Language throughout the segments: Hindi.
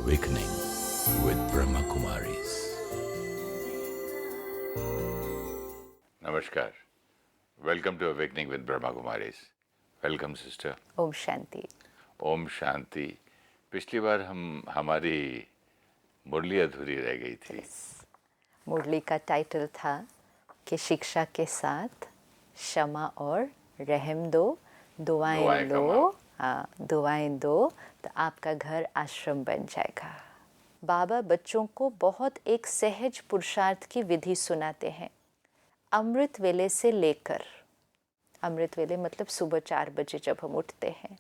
Awakening with Brahma Kumaris. Namaskar. Welcome to Awakening with Brahma Kumaris. Welcome sister. ओम शांति। ओम शांति। पिछली बार हमारी मुरली अधूरी रह गई थी। मुरली का टाइटल था कि शिक्षा के साथ क्षमा और रहम दो, दुआएं लो, हाँ दुआएं दो तो आपका घर आश्रम बन जाएगा। बाबा बच्चों को बहुत एक सहज पुरुषार्थ की विधि सुनाते हैं। अमृत वेले से लेकर, अमृत वेले मतलब सुबह 4 बजे जब हम उठते हैं,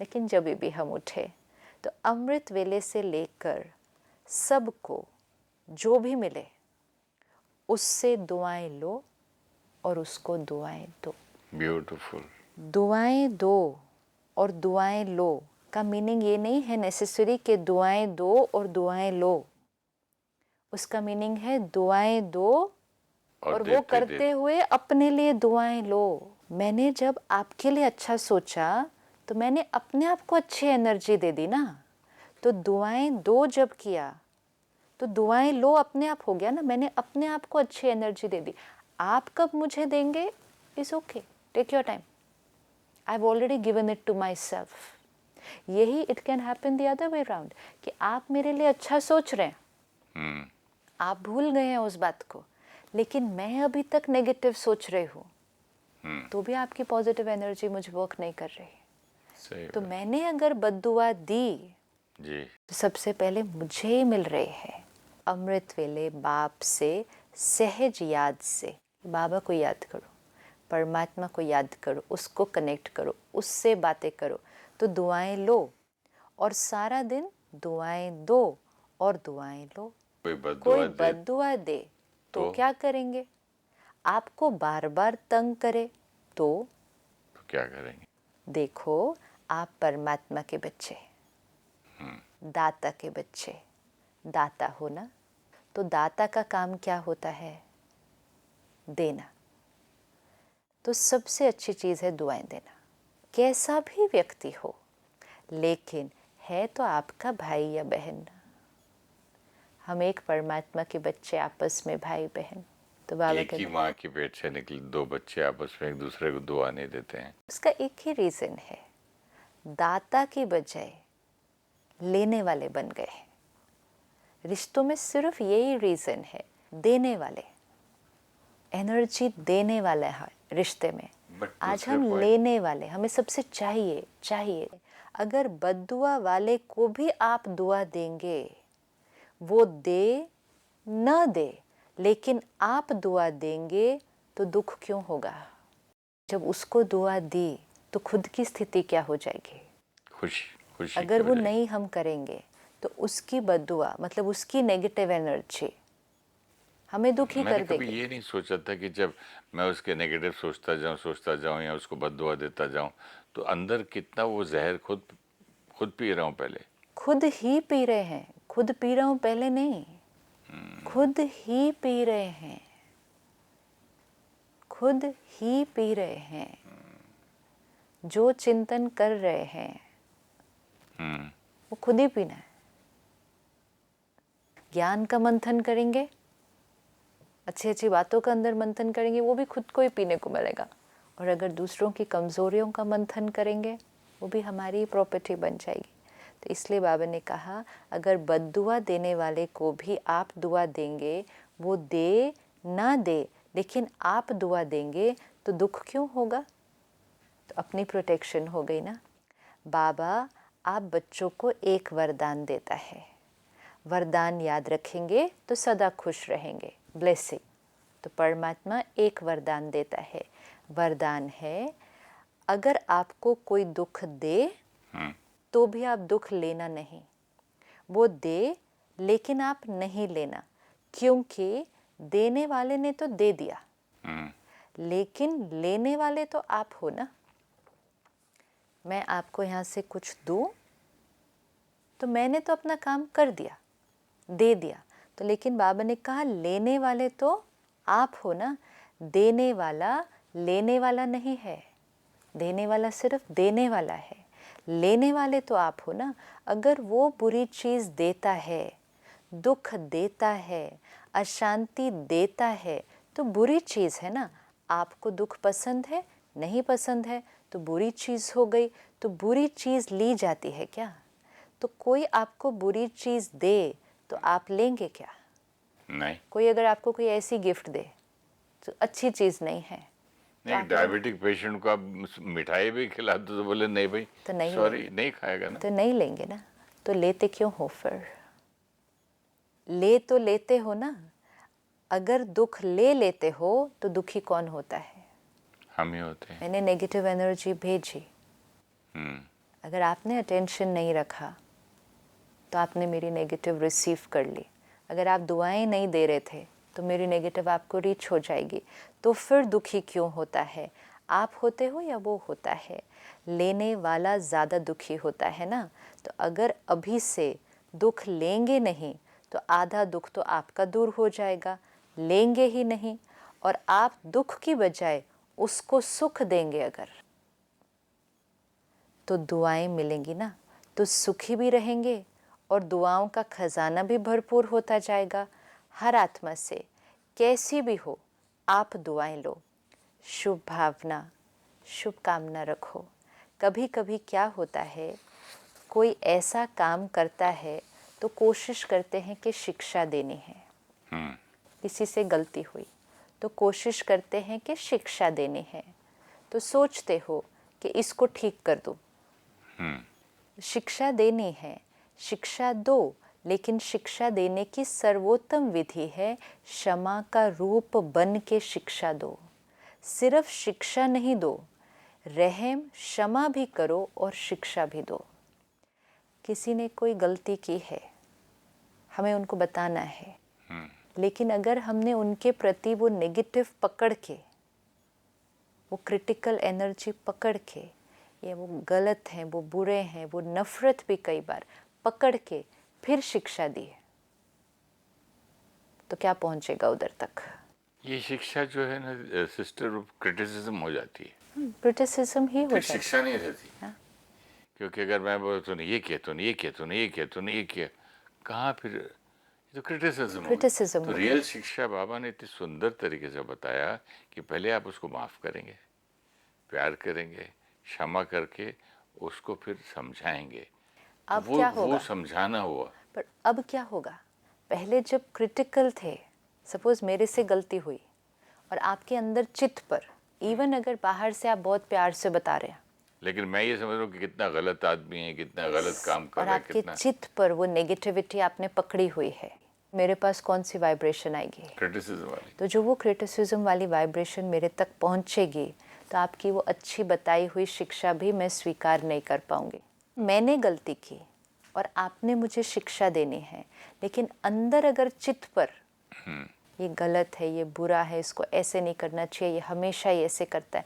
लेकिन जब भी हम उठे तो अमृत वेले से लेकर सबको जो भी मिले उससे दुआएं लो और उसको दुआएं दो। ब्यूटीफुल। दुआएं दो और दुआएं लो का मीनिंग ये नहीं है नेसेसरी कि दुआएं दो और दुआएं लो। उसका मीनिंग है दुआएं दो और वो करते हुए अपने लिए दुआएं लो। मैंने जब आपके लिए अच्छा सोचा तो मैंने अपने आप को अच्छी एनर्जी दे दी ना। तो दुआएं दो जब किया तो दुआएं लो अपने आप हो गया ना। मैंने अपने आप को अच्छी एनर्जी दे दी। आप कब मुझे देंगे is okay, take your time. I have already given it to myself. यही it can happen the other way round कि आप मेरे लिए अच्छा सोच रहे हैं, आप भूल गए हैं उस बात को, लेकिन मैं अभी तक नेगेटिव सोच रही हूँ, तो भी आपकी पॉजिटिव एनर्जी मुझे वर्क नहीं कर रही। तो मैंने अगर बद्दुआ दी जी, तो सबसे पहले मुझे ही मिल रहे हैं। अमृत वेले बाप से सहज याद से, बाबा को याद करो, परमात्मा को याद करो, उसको कनेक्ट करो, उससे बातें करो, तो दुआएं लो और सारा दिन दुआएं दो और दुआएं लो। कोई बद्दुआ दे तो क्या करेंगे? आपको बार बार तंग करे तो क्या करेंगे? देखो, आप परमात्मा के बच्चे, दाता के बच्चे, दाता हो ना, तो दाता का काम क्या होता है? देना। तो सबसे अच्छी चीज़ है दुआएं देना। कैसा भी व्यक्ति हो, लेकिन है तो आपका भाई या बहन। हम एक परमात्मा के बच्चे, आपस में भाई बहन। तो बाबा एक ही माँ की पेट से निकले 2 बच्चे आपस में एक दूसरे को दुआ नहीं देते हैं। उसका एक ही रीज़न है, दाता की बजाय लेने वाले बन गए। रिश्तों में सिर्फ यही रीज़न है, देने वाले, एनर्जी देने वाला है रिश्ते में। आज हम लेने वाले, हमें सबसे चाहिए। अगर बद्दुआ वाले को भी आप दुआ देंगे, वो दे न दे, लेकिन आप दुआ देंगे तो दुख क्यों होगा? जब उसको दुआ दी तो खुद की स्थिति क्या हो जाएगी? खुशी। अगर वो नहीं हम करेंगे तो उसकी बद्दुआ मतलब उसकी नेगेटिव एनर्जी हमें दुखी कर देगी। मैंने कभी ये नहीं सोचा था कि जब मैं उसके नेगेटिव सोचता जाऊं या उसको बद्दुआ देता जाऊं तो अंदर कितना वो जहर खुद पी रहा हूं। पहले खुद ही पी रहे हैं, खुद पी रहा हूं पहले नहीं, खुद ही पी रहे हैं, खुद ही पी रहे हैं। जो चिंतन कर रहे हैं वो खुद ही पीना है। ज्ञान का मंथन करेंगे, अच्छी बातों का अंदर मंथन करेंगे, वो भी खुद को ही पीने को मिलेगा। और अगर दूसरों की कमज़ोरियों का मंथन करेंगे, वो भी हमारी प्रॉपर्टी बन जाएगी। तो इसलिए बाबा ने कहा, अगर बद्दुआ देने वाले को भी आप दुआ देंगे, वो दे ना दे, लेकिन आप दुआ देंगे तो दुख क्यों होगा? तो अपनी प्रोटेक्शन हो गई ना। बाबा आप बच्चों को एक वरदान देता है, वरदान याद रखेंगे तो सदा खुश रहेंगे, ब्लेसिंग। तो परमात्मा एक वरदान देता है, वरदान है अगर आपको कोई दुख दे तो भी आप दुख लेना नहीं। वो दे लेकिन आप नहीं लेना, क्योंकि देने वाले ने तो दे दिया, लेकिन लेने वाले तो आप हो ना। मैं आपको यहाँ से कुछ दूँ तो मैंने तो अपना काम कर दिया, दे दिया, तो लेकिन बाबा ने कहा लेने वाले तो आप हो ना। देने वाला लेने वाला नहीं है, देने वाला सिर्फ देने वाला है, लेने वाले तो आप हो ना। अगर वो बुरी चीज़ देता है, दुख देता है, अशांति देता है, तो बुरी चीज़ है ना। आपको दुख पसंद है, नहीं पसंद है तो बुरी चीज़ हो गई। तो बुरी चीज़ ली जाती है क्या? तो कोई आपको बुरी चीज़ दे तो आप लेंगे क्या? नहीं कोई अगर आपको कोई ऐसी गिफ्ट दे तो अच्छी चीज़ नहीं है नहीं, डायबिटिक पेशेंट को आप मिठाई भी खिला दो तो बोले नहीं भाई, तो नहीं सॉरी लेंगे। नहीं खाएगा ना। तो नहीं लेंगे ना। तो लेते क्यों हो फिर? ले तो लेते हो ना। अगर दुख ले लेते हो तो दुखी कौन होता है? हम ही होते हैं। मैंने नेगेटिव एनर्जी भेजी, हम्म, अगर आपने अटेंशन नहीं रखा तो आपने मेरी नेगेटिव रिसीव कर ली। अगर आप दुआएं नहीं दे रहे थे तो मेरी नेगेटिव आपको रीच हो जाएगी। तो फिर दुखी क्यों होता है? आप होते हो या वो होता है? लेने वाला ज़्यादा दुखी होता है ना। तो अगर अभी से दुख लेंगे नहीं तो आधा दुख तो आपका दूर हो जाएगा। लेंगे ही नहीं और आप दुख की बजाय उसको सुख देंगे अगर, तो दुआएं मिलेंगी ना। तो सुखी भी रहेंगे और दुआओं का खजाना भी भरपूर होता जाएगा। हर आत्मा से कैसी भी हो आप दुआएं लो, शुभ भावना, शुभ कामना रखो। कभी कभी क्या होता है, कोई ऐसा काम करता है तो कोशिश करते हैं कि शिक्षा देनी है। किसी से गलती हुई तो कोशिश करते हैं कि शिक्षा देनी है। तो सोचते हो कि इसको ठीक कर दो। शिक्षा देनी है, शिक्षा दो, लेकिन शिक्षा देने की सर्वोत्तम विधि है क्षमा का रूप बन के शिक्षा दो। सिर्फ शिक्षा नहीं दो, रहम क्षमा भी करो और शिक्षा भी दो। किसी ने कोई गलती की है, हमें उनको बताना है, लेकिन अगर हमने उनके प्रति वो नेगेटिव पकड़ के, वो क्रिटिकल एनर्जी पकड़ के, ये वो गलत हैं, वो बुरे हैं, वो नफ़रत भी कई बार पकड़ के फिर शिक्षा दी है, तो क्या पहुंचेगा उधर तक? ये शिक्षा जो है ना सिस्टर, क्रिटिसिज्म हो जाती है, क्रिटिसिज्म ही हो फिर जाता शिक्षा नहीं रहती। हाँ। क्योंकि अगर मैं बोल तूने ये किया, तूने ये किया, तूने ये किया, तूने ये किया, कहाँ फिर ये तो क्रिटिसिज्म हो गई। क्रिटिसिज्म तो हो रियल शिक्षा बाबा ने इतनी सुंदर तरीके से बताया कि पहले आप उसको माफ़ करेंगे, प्यार करेंगे, क्षमा करके उसको फिर समझाएंगे। तो अब क्या होगा? वो समझाना हुआ। पर अब क्या होगा? पहले जब क्रिटिकल थे, सपोज मेरे से गलती हुई और आपके अंदर चित्त पर, इवन अगर बाहर से आप बहुत प्यार से बता रहे हैं, लेकिन मैं ये समझ रहा हूँ कि कितना गलत आदमी है, कितना गलत काम कर और रहा है, आपके कितना चित्त पर वो नेगेटिविटी आपने पकड़ी हुई है, मेरे पास कौन सी वाइब्रेशन आएगी? क्रिटिसिज्म वाली। तो जो वो क्रिटिसिज्म वाली वाइब्रेशन मेरे तक पहुंचेगी तो आपकी वो अच्छी बताई हुई शिक्षा भी मैं स्वीकार नहीं कर पाऊंगी। मैंने गलती की और आपने मुझे शिक्षा देनी है, लेकिन अंदर अगर चित्त पर ये गलत है, ये बुरा है, इसको ऐसे नहीं करना चाहिए, ये हमेशा ही ऐसे करता है,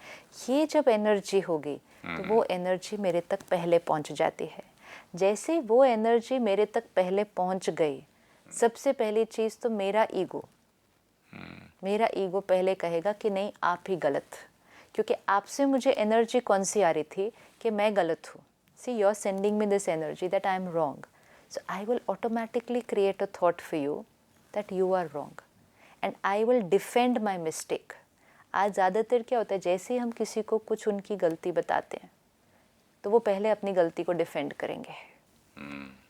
ये जब एनर्जी होगी तो वो एनर्जी मेरे तक पहले पहुंच जाती है। जैसे वो एनर्जी मेरे तक पहले पहुंच गई, सबसे पहली चीज़ तो मेरा ईगो पहले कहेगा कि नहीं आप ही गलत, क्योंकि आपसे मुझे एनर्जी कौन सी आ रही थी कि मैं गलत हूँ। See you are sending me this energy that I am wrong, so I will automatically create a thought for you that you are wrong and I will defend my mistake. आज ज़्यादातर क्या होता है, जैसे ही हम किसी को कुछ उनकी गलती बताते हैं तो वो पहले अपनी गलती को डिफेंड करेंगे,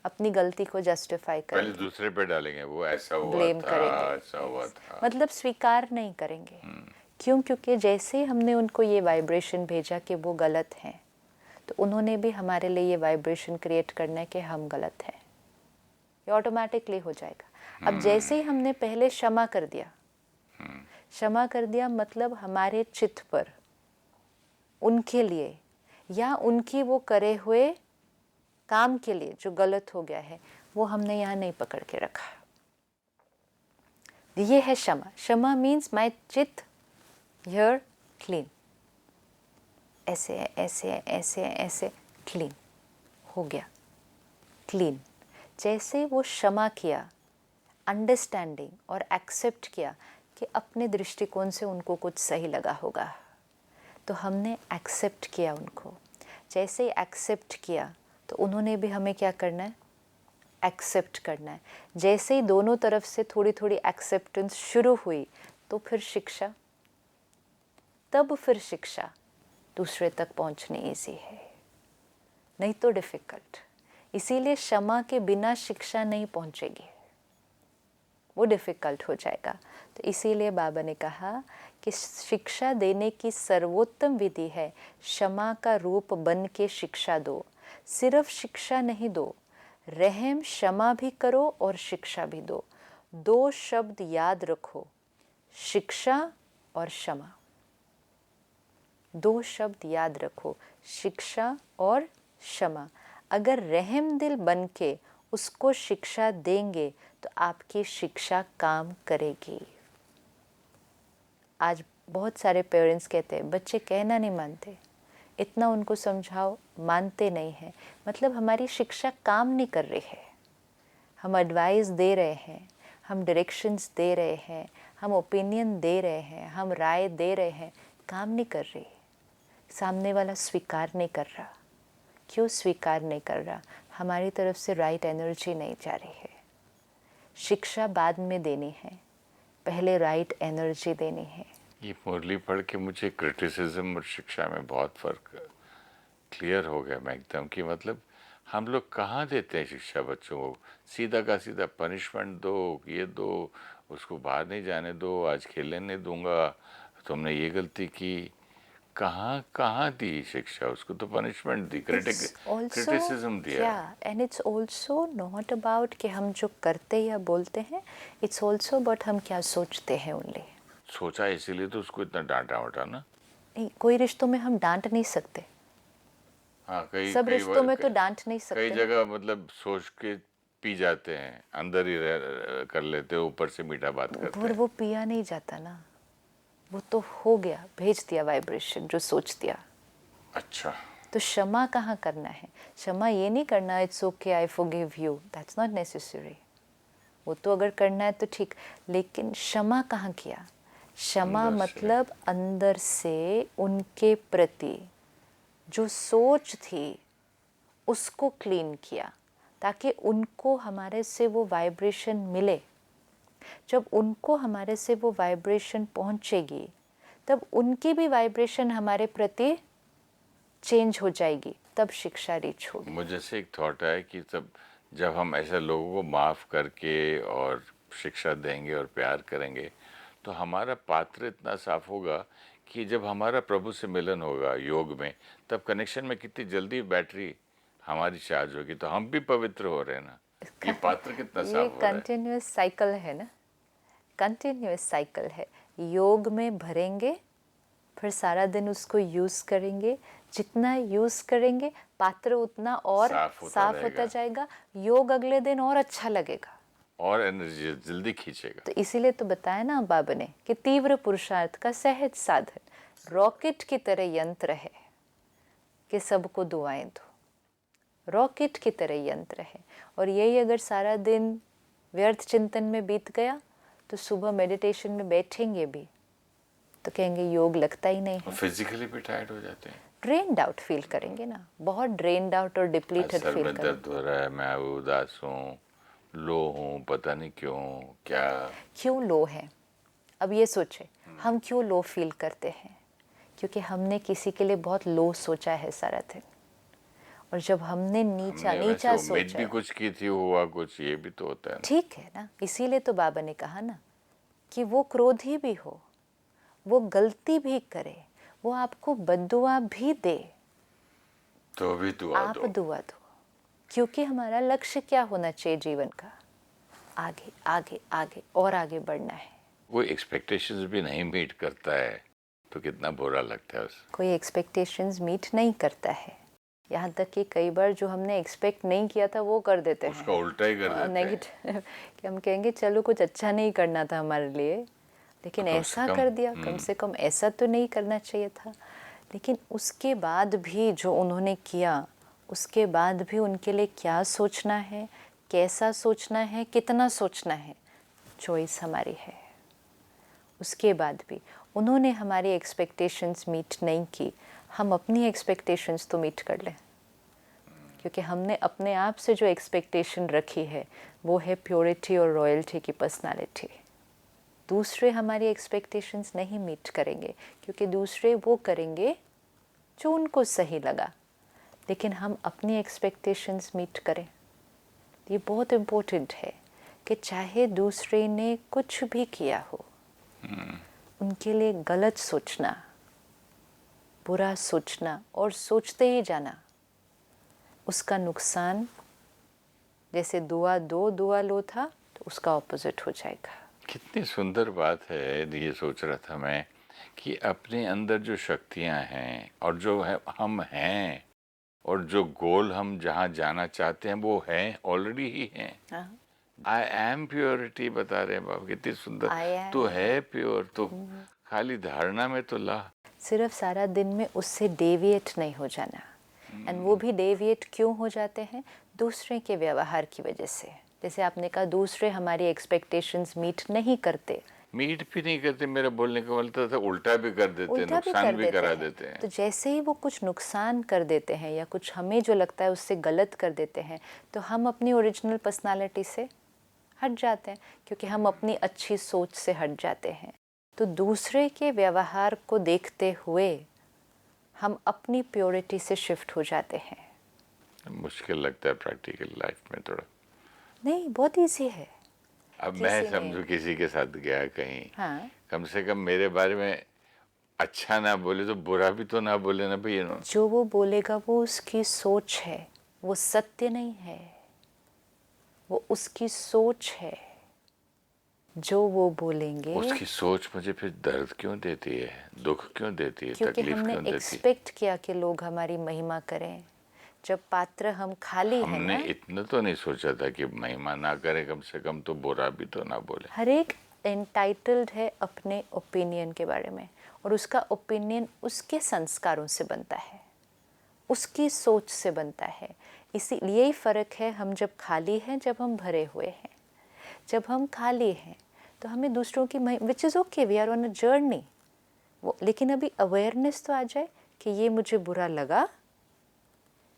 अपनी गलती को जस्टिफाई पहले करेंगे, दूसरे पे डालेंगे, वो ऐसा हुआ ब्लेम था, करेंगे, ऐसा हुआ था। मतलब स्वीकार नहीं करेंगे। क्यों? क्योंकि जैसे ही हमने उनको ये वाइब्रेशन भेजा कि वो गलत हैं, तो उन्होंने भी हमारे लिए ये वाइब्रेशन क्रिएट करना है कि हम गलत हैं। ये ऑटोमेटिकली हो जाएगा। अब जैसे ही हमने पहले क्षमा कर दिया, क्षमा कर दिया मतलब हमारे चित्त पर उनके लिए या उनकी वो करे हुए काम के लिए जो गलत हो गया है, वो हमने यहाँ नहीं पकड़ के रखा। ये है क्षमा। क्षमा मीन्स माई चित्त हियर क्लीन, ऐसे है, ऐसे है, ऐसे है, ऐसे, क्लीन हो गया, क्लीन। जैसे वो क्षमा किया, अंडरस्टैंडिंग और एक्सेप्ट किया कि अपने दृष्टिकोण से उनको कुछ सही लगा होगा, तो हमने एक्सेप्ट किया उनको, जैसे ही एक्सेप्ट किया तो उन्होंने भी हमें क्या करना है, एक्सेप्ट करना है। जैसे ही दोनों तरफ से थोड़ी थोड़ी एक्सेप्टेंस शुरू हुई तो फिर शिक्षा, तब फिर शिक्षा दूसरे तक पहुंचनी ईजी है, नहीं तो डिफ़िकल्ट। इसीलिए क्षमा के बिना शिक्षा नहीं पहुंचेगी, वो डिफ़िकल्ट हो जाएगा। तो इसीलिए बाबा ने कहा कि शिक्षा देने की सर्वोत्तम विधि है क्षमा का रूप बन के शिक्षा दो। सिर्फ शिक्षा नहीं दो, रहम क्षमा भी करो और शिक्षा भी दो। दो शब्द याद रखो, शिक्षा और क्षमा। दो शब्द याद रखो, शिक्षा और क्षमा। अगर रहम दिल बन के उसको शिक्षा देंगे तो आपकी शिक्षा काम करेगी। आज बहुत सारे पेरेंट्स कहते हैं बच्चे कहना नहीं मानते, इतना उनको समझाओ मानते नहीं हैं, मतलब हमारी शिक्षा काम नहीं कर रही है। हम एडवाइस दे रहे हैं, हम डायरेक्शंस दे रहे हैं, हम ओपिनियन दे रहे हैं, हम राय दे रहे हैं, काम नहीं कर रही। सामने वाला स्वीकार नहीं कर रहा। क्यों स्वीकार नहीं कर रहा? हमारी तरफ से राइट एनर्जी नहीं जा रही है। शिक्षा बाद में देनी है, पहले राइट एनर्जी देनी है। ये मुरली पढ़ के मुझे क्रिटिसिज्म और शिक्षा में बहुत फ़र्क क्लियर हो गया मैं एकदम, कि मतलब हम लोग कहाँ देते हैं शिक्षा बच्चों को। सीधा का सीधा पनिशमेंट दो, ये दो, उसको बाहर नहीं जाने दो, आज खेलने नहीं दूंगा, तुमने ये गलती की। कहाँ कहाँ दी शिक्षा? उसको तो पनिशमेंट दी, क्रिटिसिज्म दिया। And it's also not about कि हम जो करते या बोलते हैं, इट्स ऑल्सो अबाउट हम क्या सोचते हैं ओनली। सोचा इसीलिए तो उसको इतना डांटा वाटा ना। नहीं, कोई रिश्तों में हम डांट नहीं सकते। हाँ, कई सब रिश्तों में तो डांट नहीं सकते। कई जगह मतलब सोच के पी जाते हैं, अंदर ही कर लेते हैं, ऊपर से मीठा बात करते हैं। वो पिया नहीं जाता ना, वो तो हो गया, भेज दिया वाइब्रेशन जो सोच दिया। अच्छा, तो क्षमा कहाँ करना है? क्षमा ये नहीं करना it's okay I forgive you, that's not necessary. वो तो अगर करना है तो ठीक, लेकिन क्षमा कहाँ किया? क्षमा मतलब अंदर से उनके प्रति जो सोच थी उसको क्लीन किया, ताकि उनको हमारे से वो वाइब्रेशन मिले। जब उनको हमारे से वो वाइब्रेशन पहुंचेगी तब उनकी भी वाइब्रेशन हमारे प्रति चेंज हो जाएगी, तब शिक्षा रीच होगी। मुझे से एक थॉट है कि जब हम ऐसे लोगों को माफ़ करके और शिक्षा देंगे और प्यार करेंगे तो हमारा पात्र इतना साफ होगा कि जब हमारा प्रभु से मिलन होगा योग में, तब कनेक्शन में कितनी जल्दी बैटरी हमारी चार्ज होगी, तो हम भी पवित्र हो रहे हैं ना। ये पात्र कितना साफ हो रहा है। कंटिन्यूअस साइकिल है ना, कंटिन्यूअस साइकिल है। योग में भरेंगे, फिर सारा दिन उसको यूज़ करेंगे, जितना यूज़ करेंगे पात्र उतना और साफ होता जाएगा। योग अगले दिन और अच्छा लगेगा और एनर्जी जल्दी खींचेगा। तो इसीलिए तो बताया ना बाबा ने कि तीव्र पुरुषार्थ का सहज साधन रॉकेट की तरह यंत्र है कि सबको दुआएं दो। रॉकेट की तरह यंत्र है, और यही अगर सारा दिन व्यर्थ चिंतन में बीत गया तो सुबह मेडिटेशन में बैठेंगे भी तो कहेंगे योग लगता ही नहीं है। फिजिकली भी टायर्ड हो जाते हैं, ड्रेन्ड आउट फील करेंगे ना, बहुत ड्रेन्ड आउट और डिप्लीटेड फील करेंगे। दर्द हो रहा है, मैं उदास हूँ, लो हूँ, पता नहीं क्यों लो है। अब ये सोचे हम क्यों लो फील करते हैं? क्योंकि हमने किसी के लिए बहुत लो सोचा है सारा दिन, और जब हमने नीचा सोचा भी कुछ की थी, हुआ कुछ, ये भी तो होता है। ठीक है ना, इसीलिए तो बाबा ने कहा ना कि वो क्रोधी भी हो, वो गलती भी करे, वो आपको बद्दुआ भी दे तो भी दुआ आप दुआ दो। क्योंकि हमारा लक्ष्य क्या होना चाहिए जीवन का? आगे आगे आगे और आगे बढ़ना है। वो एक्सपेक्टेशंस भी नहीं मीट करता है तो कितना बुरा लगता है उसे। कोई एक्सपेक्टेशंस मीट नहीं करता है, यहाँ तक कि कई बार जो हमने एक्सपेक्ट नहीं किया था वो कर देते हैं, उसका उल्टा ही कर देते हैं। नेगेटिव कि हम कहेंगे चलो कुछ अच्छा नहीं करना था हमारे लिए, लेकिन ऐसा कर दिया। कम से कम ऐसा तो नहीं करना चाहिए था। लेकिन उसके बाद भी जो उन्होंने किया, उसके बाद भी उनके लिए क्या सोचना है, कैसा सोचना है, कितना सोचना है, चॉइस हमारी है। उसके बाद भी उन्होंने हमारी एक्सपेक्टेशंस मीट नहीं की, हम अपनी एक्सपेक्टेशंस तो मीट कर लें, क्योंकि हमने अपने आप से जो एक्सपेक्टेशन रखी है वो है प्योरिटी और रॉयल्टी की पर्सनालिटी। दूसरे हमारी एक्सपेक्टेशंस नहीं मीट करेंगे, क्योंकि दूसरे वो करेंगे जो उनको सही लगा, लेकिन हम अपनी एक्सपेक्टेशंस मीट करें। ये बहुत इम्पोर्टेंट है कि चाहे दूसरे ने कुछ भी किया हो, उनके लिए गलत सोचना, बुरा सोचना और सोचते ही जाना, उसका नुकसान जैसे दुआ दो दुआ लो था तो उसका ऑपोजिट हो जाएगा। कितनी सुंदर बात है। ये सोच रहा था मैं कि अपने अंदर जो शक्तियां हैं और जो है हम हैं और जो गोल हम जहाँ जाना चाहते हैं वो है, ऑलरेडी ही हैं। आई एम प्योरिटी बता रहे हैं बाबा, कितनी सुंदर। तो है प्योर, तो खाली धारणा में तो ला। सिर्फ सारा दिन में उससे डेविएट नहीं हो जाना। एंड वो भी डेविएट क्यों हो जाते हैं? दूसरे के व्यवहार की वजह से। जैसे आपने कहा, दूसरे हमारी एक्सपेक्टेशंस मीट नहीं करते। मीट भी नहीं करते, मेरा बोलने का मतलब था उल्टा भी कर देते हैं, नुकसान भी करा देते हैं। तो जैसे ही वो कुछ नुकसान कर देते हैं या कुछ हमें जो लगता है उससे गलत कर देते हैं, तो हम अपनी ओरिजिनल पर्सनालिटी से हट जाते हैं, क्योंकि हम अपनी अच्छी सोच से हट जाते हैं। तो दूसरे के व्यवहार को देखते हुए हम अपनी प्योरिटी से शिफ्ट हो जाते हैं। मुश्किल लगता है प्रैक्टिकल लाइफ में थोड़ा। नहीं, बहुत ईजी है। अब मैं समझू किसी के साथ गया कहीं, हाँ, कम से कम मेरे बारे में अच्छा ना बोले तो बुरा भी तो ना बोले ना भैया। जो वो बोलेगा वो उसकी सोच है, वो सत्य नहीं है, वो उसकी सोच है। जो वो बोलेंगे, उसकी सोच मुझे फिर दर्द क्यों देती है, दुख क्यों देती है, क्योंकि तकलीफ हमने क्यों देती है? एक्सपेक्ट किया कि लोग हमारी महिमा करें। जब पात्र हम खाली है हमने ना, इतना तो नहीं सोचा था कि महिमा ना करे, कम से कम तो बुरा भी तो ना बोले। हर एक एंटाइटल्ड है अपने ओपिनियन के बारे में, और उसका ओपिनियन उसके संस्कारों से बनता है, उसकी सोच से बनता है। इसीलिए ही फ़र्क है, हम जब खाली हैं, जब हम भरे हुए हैं। जब हम खाली हैं तो हमें दूसरों की which is okay, we are on a journey. वो लेकिन अभी अवेयरनेस तो आ जाए कि ये मुझे बुरा लगा,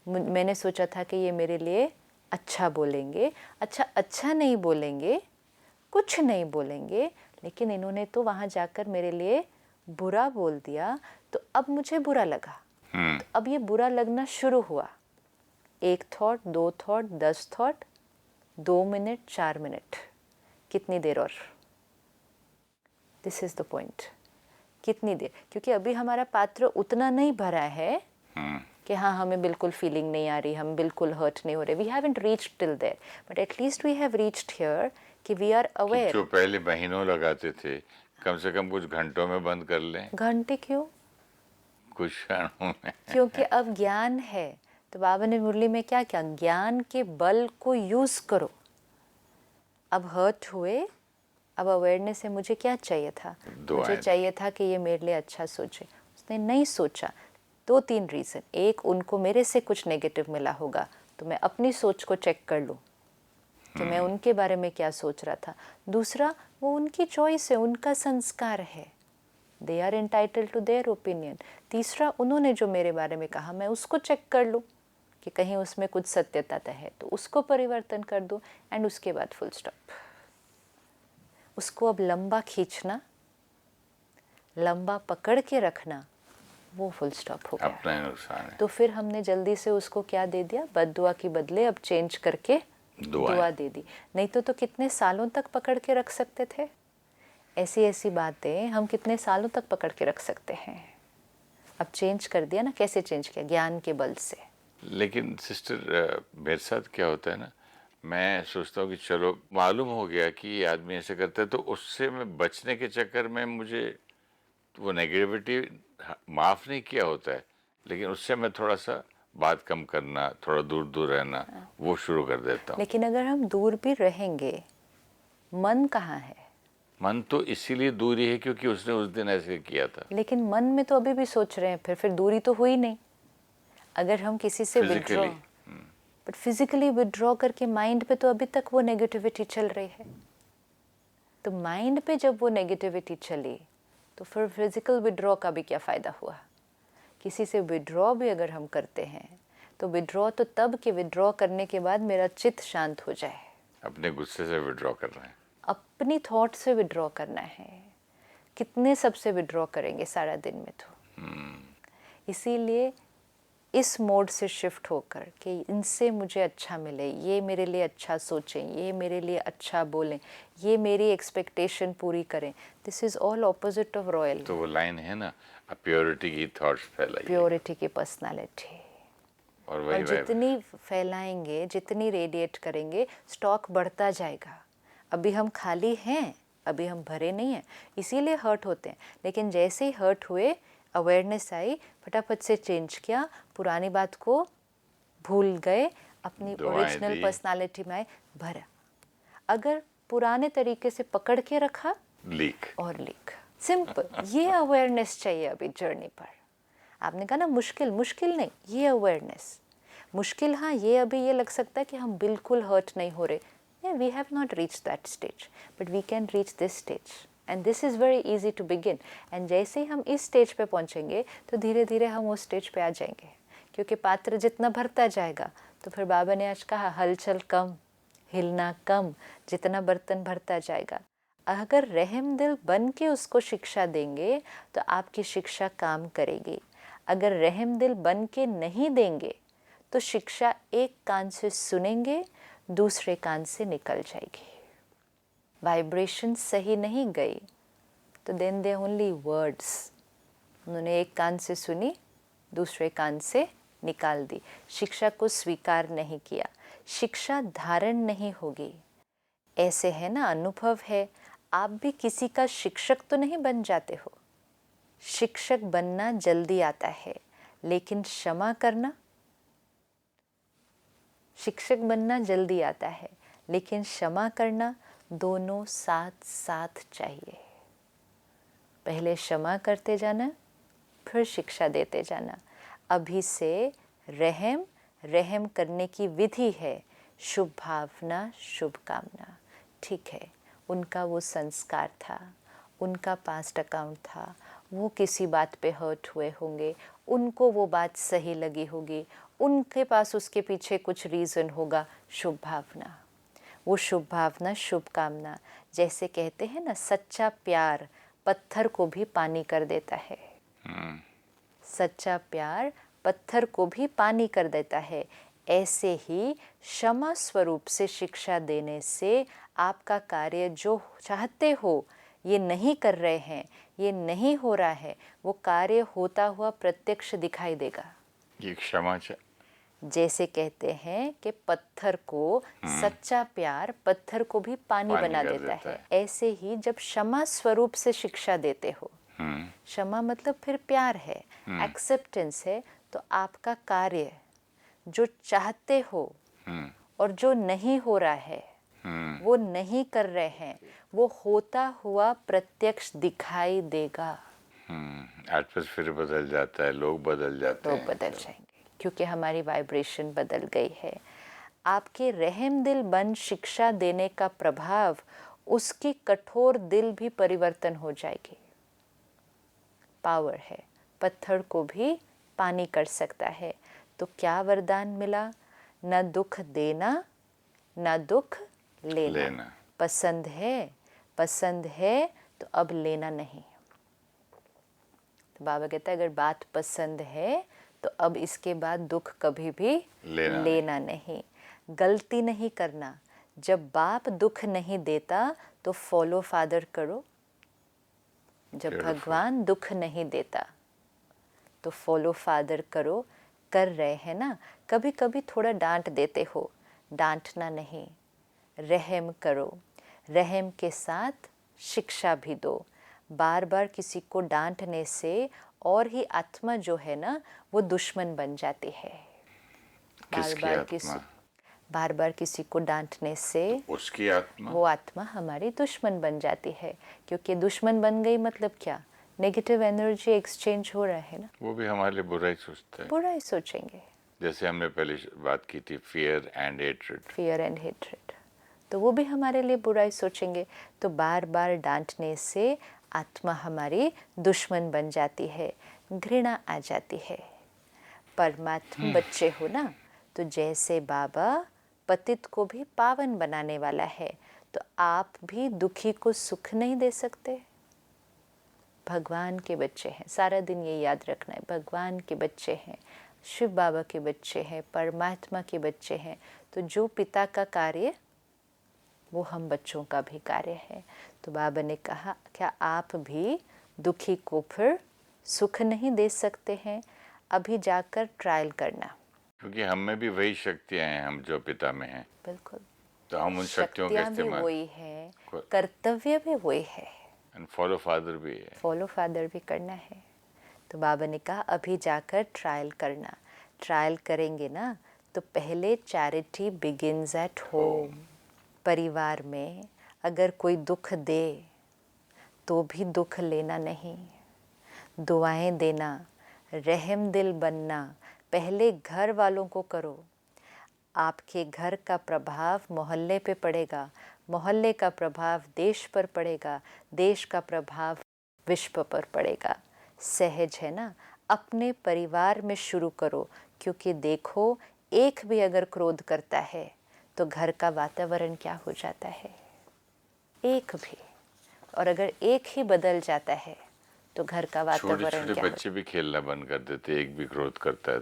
मैंने सोचा था कि ये मेरे लिए अच्छा बोलेंगे, अच्छा नहीं बोलेंगे, कुछ नहीं बोलेंगे, लेकिन इन्होंने तो वहाँ जाकर मेरे लिए बुरा बोल दिया, तो अब मुझे बुरा लगा। तो अब ये बुरा लगना शुरू हुआ। 1 thought, 2 thought, 10 thought, 2 minute, 4 minute, कितनी देर और? This is the point. कितनी देर? क्योंकि अभी हमारा पात्र उतना नहीं भरा है कि हाँ, हमें बिल्कुल फीलिंग नहीं आ रही, हम बिल्कुल हर्ट नहीं हो रहे। We haven't reached till there, but at least we have reached here कि वी आर अवेयर। जो पहले महीनों लगाते थे, कम से कम कुछ घंटों में बंद कर लें। घंटे क्यों? कुछ क्षणों में। क्योंकि अब ज्ञान है। तो बाबा ने मुरली में क्या किया? ज्ञान के बल को यूज करो। अब हर्ट हुए, अब अवेयरनेस से मुझे क्या चाहिए था? मुझे चाहिए था कि ये मेरे लिए अच्छा सोचे। उसने नहीं सोचा। 2-3 रीज़न। एक, उनको मेरे से कुछ नेगेटिव मिला होगा, तो मैं अपनी सोच को चेक कर लूँ कि मैं उनके बारे में क्या सोच रहा था। दूसरा, वो उनकी चॉइस है, उनका संस्कार है, they are entitled to their opinion. तीसरा, उन्होंने जो मेरे बारे में कहा, मैं उसको चेक कर लूँ कि कहीं उसमें कुछ सत्यता है, तो उसको परिवर्तन कर दूँ, एंड उसके बाद फुल स्टॉप। उसको अब लंबा खींचना, लंबा पकड़ के रखना, वो फुल स्टॉप हो गया। अपना ही नुकसान है। तो फिर हमने जल्दी से उसको क्या दे दिया? बद्दुआ की बदले अब चेंज करके दुआ दे दी। नहीं तो कितने सालों तक पकड़ के रख सकते थे? ऐसी बातें हम कितने सालों तक पकड़ के रख सकते हैं? अब चेंज कर दिया ना। कैसे चेंज किया? ज्ञान के बल से। लेकिन सिस्टर, मेरे साथ क्या होता है ना, मैं सोचता हूँ कि चलो मालूम हो गया कि ये आदमी ऐसे करता है, तो उससे मैं बचने के चक्कर में मुझे वो नेगेटिविटी माफ़ नहीं किया होता है, लेकिन उससे मैं थोड़ा सा बात कम करना, थोड़ा दूर दूर रहना, वो शुरू कर देता हूँ। लेकिन अगर हम दूर भी रहेंगे, मन कहाँ है? मन तो इसीलिए दूरी है क्योंकि उसने उस दिन ऐसे किया था। लेकिन मन में तो अभी भी सोच रहे हैं, फिर दूरी तो हुई नहीं। अगर हम किसी से विड्रॉ, बट फिजिकली विड्रॉ करके माइंड पे तो अभी तक वो नेगेटिविटी चल रही है। तो माइंड पे जब वो नेगेटिविटी चली, तो फिर फिजिकल विड्रॉ का भी क्या फ़ायदा हुआ? किसी से विड्रॉ भी अगर हम करते हैं तो विड्रॉ तो तब कि विड्रॉ करने के बाद मेरा चित्त शांत हो जाए। अपने गुस्से से विड्रॉ करना है, अपनी थॉट से विड्रॉ करना है। कितने सबसे विड्रॉ करेंगे सारा दिन में तो। इसीलिए इस मोड से शिफ्ट होकर कि इनसे मुझे अच्छा मिले, ये मेरे लिए अच्छा सोचें, ये मेरे लिए अच्छा बोलें, ये मेरी एक्सपेक्टेशन पूरी करें, this is all opposite of royal. तो वो लाइन है ना, प्योरिटी की थॉट्स फैलाइए, प्योरिटी की पर्सनालिटी। और और वही जितनी फैलाएंगे, जितनी रेडिएट करेंगे, स्टॉक बढ़ता जाएगा। अभी हम खाली हैं, अभी हम भरे नहीं हैं, इसीलिए हर्ट होते हैं। लेकिन जैसे ही हर्ट हुए, अवेयरनेस आई, फटाफट से चेंज किया, पुरानी बात को भूल गए, अपनी ओरिजिनल पर्सनालिटी में आए, भरा। अगर पुराने तरीके से पकड़ के रखा, लीक और लीक। सिंपल। ये अवेयरनेस चाहिए अभी जर्नी पर। आपने कहा ना मुश्किल, मुश्किल नहीं, ये अवेयरनेस मुश्किल। हाँ, ये अभी ये लग सकता है कि हम बिल्कुल हर्ट नहीं हो रहे। We have not reach that stage, but we can reach this stage and this is very easy to begin. एंड जैसे ही हम इस स्टेज पे पहुंचेंगे तो धीरे धीरे हम उस स्टेज पे आ जाएंगे, क्योंकि पात्र जितना भरता जाएगा, तो फिर बाबा ने आज कहा हलचल कम, हिलना कम, जितना बर्तन भरता जाएगा। अगर रहम दिल बन के उसको शिक्षा देंगे तो आपकी शिक्षा काम करेगी। अगर रहम दिल बन के नहीं देंगे तो शिक्षा एक कान से सुनेंगे, दूसरे कान से निकल जाएगी। वाइब्रेशन सही नहीं गई तो देन दे ओनली वर्ड्स। उन्होंने एक कान से सुनी, दूसरे कान से निकाल दी। शिक्षा को स्वीकार नहीं किया, शिक्षा धारण नहीं होगी। ऐसे है ना, अनुभव है। आप भी किसी का शिक्षक तो नहीं बन जाते हो। शिक्षक बनना जल्दी आता है, लेकिन क्षमा करना, शिक्षक बनना जल्दी आता है, लेकिन क्षमा करना दोनों साथ साथ चाहिए। पहले क्षमा करते जाना, फिर शिक्षा देते जाना। अभी से रहम, रहम करने की विधि है शुभ भावना, शुभकामना। ठीक है, उनका वो संस्कार था, उनका पास्ट अकाउंट था, वो किसी बात पे हर्ट हुए होंगे, उनको वो बात सही लगी होगी, उनके पास उसके पीछे कुछ रीज़न होगा। शुभ भावना, वो शुभ भावना, शुभकामना। जैसे कहते हैं ना, सच्चा प्यार पत्थर को भी पानी कर देता है। सच्चा प्यार पत्थर को भी पानी कर देता है। ऐसे ही क्षमा स्वरूप से शिक्षा देने से आपका कार्य जो चाहते हो ये नहीं कर रहे हैं, ये नहीं हो रहा है, वो कार्य होता हुआ प्रत्यक्ष दिखाई देगा। ये क्षमा जैसे कहते हैं कि पत्थर को, सच्चा प्यार पत्थर को भी पानी बना देता है। ऐसे ही जब क्षमा स्वरूप से शिक्षा देते हो, क्षमा मतलब फिर प्यार है, एक्सेप्टेंस है, तो आपका कार्य जो चाहते हो और जो नहीं हो रहा है, वो नहीं कर रहे हैं, वो होता हुआ प्रत्यक्ष दिखाई देगा। एटमॉस्फेयर बदल जाता है, लोग बदल जाते हैं, लोग बदल जाएंगे, क्योंकि हमारी वाइब्रेशन बदल गई है। आपके रहम दिल बन शिक्षा देने का प्रभाव, उसकी कठोर दिल भी परिवर्तन हो जाएगी। पावर है, पत्थर को भी पानी कर सकता है। तो क्या वरदान मिला? न दुख देना, न दुख लेना। पसंद है, पसंद है तो अब लेना नहीं। तो बाबा कहता है अगर बात पसंद है तो अब इसके बाद दुख कभी भी लेना नहीं। गलती नहीं करना। जब बाप दुख नहीं देता तो फॉलो फादर करो। जब भगवान दुख नहीं देता तो फॉलो फादर करो। कर रहे हैं ना, कभी कभी थोड़ा डांट देते हो, डांटना नहीं, रहम करो। रहम के साथ शिक्षा भी दो। बार बार किसी को डांटने से और ही आत्मा जो है ना वो दुश्मन बन जाती है। बार बार किसी को डांटने से तो उसकी आत्मा, वो आत्मा हमारी दुश्मन बन जाती है। क्योंकि दुश्मन बन गई मतलब क्या? नेगेटिव एनर्जी एक्सचेंज हो रहा है ना। वो भी हमारे लिए बुरा ही सोचते हैं, बुरा ही सोचेंगे। जैसे हमने पहले बात की थी, fear and hatred. Fear and hatred, तो वो भी हमारे लिए बुरा ही सोचेंगे। तो बार बार डांटने से आत्मा हमारी दुश्मन बन जाती है। घृणा आ जाती है। परमात्मा बच्चे हो ना, तो जैसे बाबा पतित को भी पावन बनाने वाला है, तो आप भी दुखी को सुख नहीं दे सकते। भगवान के बच्चे हैं, सारा दिन ये याद रखना है, भगवान के बच्चे हैं, शिव बाबा के बच्चे हैं, परमात्मा के बच्चे हैं। तो जो पिता का कार्य वो हम बच्चों का भी कार्य है। तो बाबा ने कहा, क्या आप भी दुखी को फिर सुख नहीं दे सकते हैं? अभी जाकर ट्रायल करना, क्योंकि हम में भी वही शक्तियाँ हैं, हम जो पिता में हैं, बिल्कुल तो हम उन शक्तियों का शक्तियाँ भी इस्तेमाल, वही है, कर्तव्य भी वही है, एंड फॉलो फादर भी है। फॉलो फादर भी करना है। तो बाबा ने कहा अभी जाकर ट्रायल करना। ट्रायल करेंगे ना, तो पहले चैरिटी बिगिंस एट होम। परिवार में अगर कोई दुख दे तो भी दुख लेना नहीं, दुआएं देना, रहम दिल बनना पहले घर वालों को करो। आपके घर का प्रभाव मोहल्ले पे पड़ेगा, मोहल्ले का प्रभाव देश पर पड़ेगा, देश का प्रभाव विश्व पर पड़ेगा। सहज है ना, अपने परिवार में शुरू करो, क्योंकि देखो एक भी अगर क्रोध करता है तो घर का वातावरण क्या हो जाता है, एक भी। और अगर एक ही बदल जाता है तो घर का वातावरण छोटे क्या बच्चे भी खेलना बंद कर देते, एक भी क्रोध करता है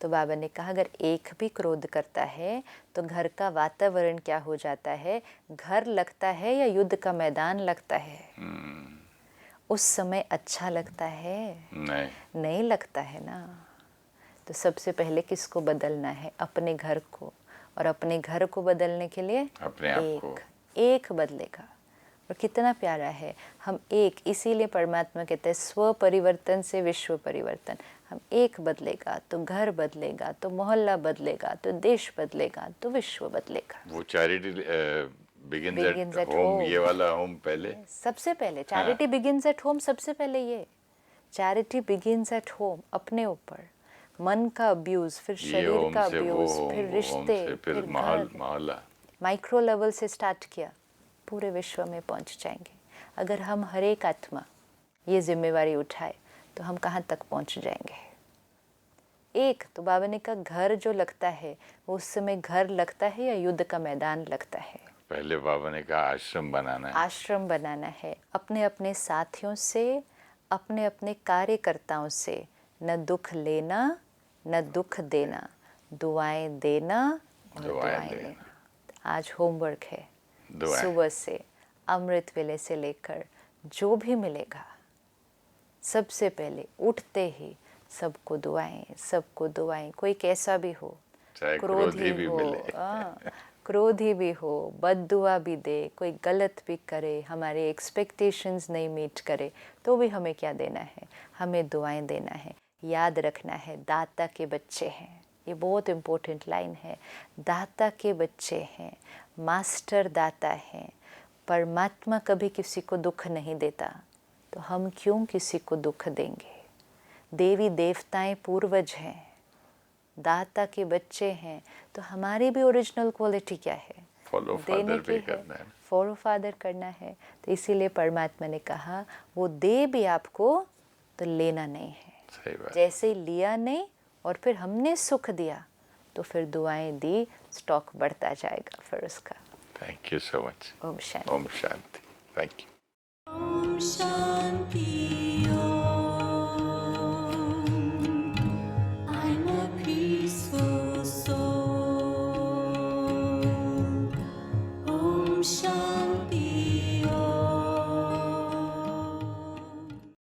तो बाबा ने कहा अगर एक भी क्रोध करता है तो घर का वातावरण क्या हो जाता है, घर लगता है या युद्ध का मैदान लगता है? उस समय अच्छा लगता है? नहीं लगता है ना। तो सबसे पहले किसको बदलना है? अपने घर को। और अपने घर को बदलने के लिए अपने आप को। एक बदलेगा। और कितना प्यारा है, हम एक, इसीलिए परमात्मा कहते हैं स्व परिवर्तन से विश्व परिवर्तन। हम एक बदलेगा तो घर बदलेगा, तो मोहल्ला बदलेगा, तो देश बदलेगा, तो विश्व बदलेगा। वो चैरिटी बिगिंस एट होम, ये वाला होम पहले, सबसे पहले चैरिटी बिगिंस एट होम। सबसे पहले ये चैरिटी बिगिंस एट होम, अपने ऊपर। मन का अब्यूज, फिर शरीर का अब्यूज, फिर रिश्ते, फिर मोहल्ला। माइक्रो लेवल से स्टार्ट किया, पूरे विश्व में पहुंच जाएंगे। अगर हम हर एक आत्मा ये जिम्मेवारी उठाए तो हम कहाँ तक पहुंच जाएंगे। एक तो बाबा ने कहा घर जो लगता है वो उस समय घर लगता है या युद्ध का मैदान लगता है? पहले बाबा ने कहा आश्रम बनाना है। आश्रम बनाना है, अपने अपने साथियों से, अपने अपने कार्यकर्ताओं से न दुख लेना न दुख देना, दुआएं देना और दुआएं लेना। आज होमवर्क है, सुबह से अमृत वेले से लेकर जो भी मिलेगा, सबसे पहले उठते ही सबको दुआएं, सबको दुआएं। कोई कैसा भी हो, चाहे क्रोधी भी हो, मिले, क्रोधी भी हो, बद्दुआ भी दे, कोई गलत भी करे, हमारे एक्सपेक्टेशंस नहीं मीट करे, तो भी हमें क्या देना है? हमें दुआएं देना है। याद रखना है दाता के बच्चे हैं, ये बहुत इम्पोर्टेंट लाइन है। दाता के बच्चे हैं, मास्टर दाता हैं। परमात्मा कभी किसी को दुख नहीं देता, तो हम क्यों किसी को दुख देंगे? देवी देवताएं पूर्वज हैं, दाता के बच्चे हैं, तो हमारी भी ओरिजिनल क्वालिटी क्या है? फॉलो फादर भी करना है, फॉलो फादर करना है। तो इसीलिए परमात्मा ने कहा वो दे भी आपको तो लेना नहीं है। सही बात। जैसे ही लिया नहीं और फिर हमने सुख दिया तो फिर दुआएं दी, स्टॉक बढ़ता जाएगा फिर उसका। Thank you so much. ओम शांति। ओम शांति। Thank you. ओम शांति। I'm a peaceful soul. Om Shanti.